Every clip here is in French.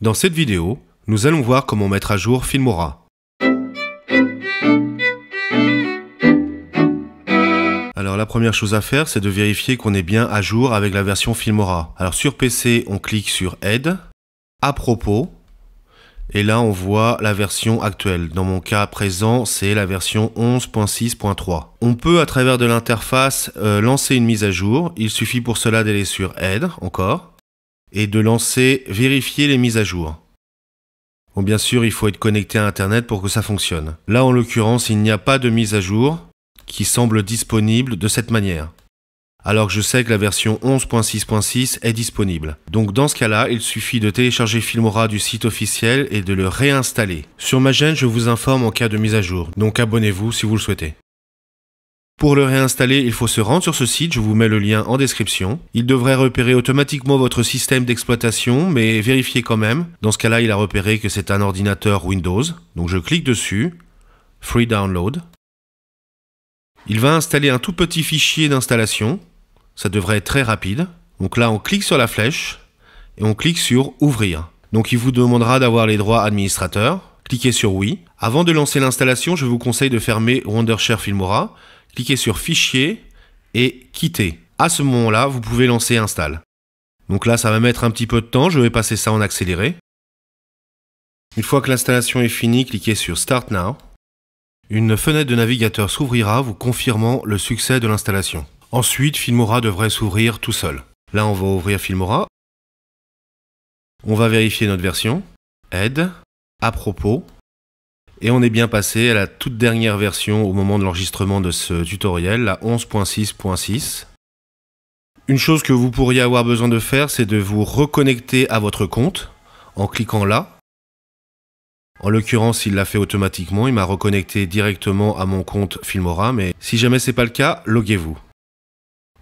Dans cette vidéo, nous allons voir comment mettre à jour Filmora. Alors la première chose à faire, c'est de vérifier qu'on est bien à jour avec la version Filmora. Alors sur PC, on clique sur Aide, à propos, et là on voit la version actuelle. Dans mon cas présent, c'est la version 11.6.3. On peut à travers de l'interface lancer une mise à jour. Il suffit pour cela d'aller sur Aide, encore, et de lancer Vérifier les mises à jour. Bon, bien sûr, il faut être connecté à Internet pour que ça fonctionne. Là, en l'occurrence, il n'y a pas de mise à jour qui semble disponible de cette manière. Alors que je sais que la version 11.6.6 est disponible. Donc dans ce cas-là, il suffit de télécharger Filmora du site officiel et de le réinstaller. Sur ma chaîne, je vous informe en cas de mise à jour, donc abonnez-vous si vous le souhaitez. Pour le réinstaller, il faut se rendre sur ce site, je vous mets le lien en description. Il devrait repérer automatiquement votre système d'exploitation, mais vérifiez quand même. Dans ce cas-là, il a repéré que c'est un ordinateur Windows. Donc je clique dessus, Free Download. Il va installer un tout petit fichier d'installation. Ça devrait être très rapide. Donc là, on clique sur la flèche et on clique sur Ouvrir. Donc il vous demandera d'avoir les droits administrateurs. Cliquez sur Oui. Avant de lancer l'installation, je vous conseille de fermer Wondershare Filmora. Cliquez sur Fichier et Quitter. À ce moment-là, vous pouvez lancer Install. Donc là, ça va mettre un petit peu de temps. Je vais passer ça en accéléré. Une fois que l'installation est finie, cliquez sur Start Now. Une fenêtre de navigateur s'ouvrira, vous confirmant le succès de l'installation. Ensuite, Filmora devrait s'ouvrir tout seul. Là, on va ouvrir Filmora. On va vérifier notre version. Aide, à propos. Et on est bien passé à la toute dernière version au moment de l'enregistrement de ce tutoriel, la 11.6.6. Une chose que vous pourriez avoir besoin de faire, c'est de vous reconnecter à votre compte en cliquant là. En l'occurrence, il l'a fait automatiquement, il m'a reconnecté directement à mon compte Filmora, mais si jamais c'est pas le cas, loguez-vous.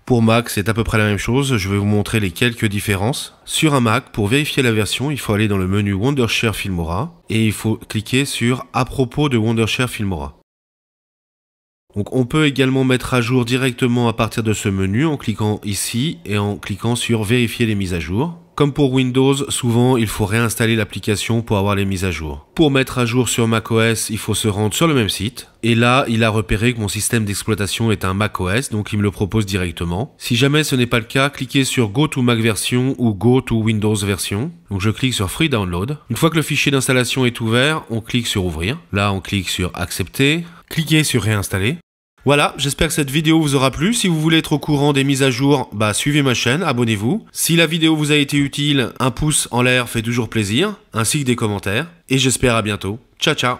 Pour Mac, c'est à peu près la même chose, je vais vous montrer les quelques différences. Sur un Mac, pour vérifier la version, il faut aller dans le menu Wondershare Filmora et il faut cliquer sur À propos de Wondershare Filmora. Donc on peut également mettre à jour directement à partir de ce menu en cliquant ici et en cliquant sur Vérifier les mises à jour. Comme pour Windows, souvent il faut réinstaller l'application pour avoir les mises à jour. Pour mettre à jour sur macOS, il faut se rendre sur le même site. Et là, il a repéré que mon système d'exploitation est un macOS, donc il me le propose directement. Si jamais ce n'est pas le cas, cliquez sur Go to Mac version ou Go to Windows version. Donc je clique sur Free Download. Une fois que le fichier d'installation est ouvert, on clique sur Ouvrir. Là, on clique sur Accepter. Cliquez sur Réinstaller. Voilà, j'espère que cette vidéo vous aura plu. Si vous voulez être au courant des mises à jour, suivez ma chaîne, abonnez-vous. Si la vidéo vous a été utile, un pouce en l'air fait toujours plaisir, ainsi que des commentaires. Et j'espère à bientôt. Ciao, ciao!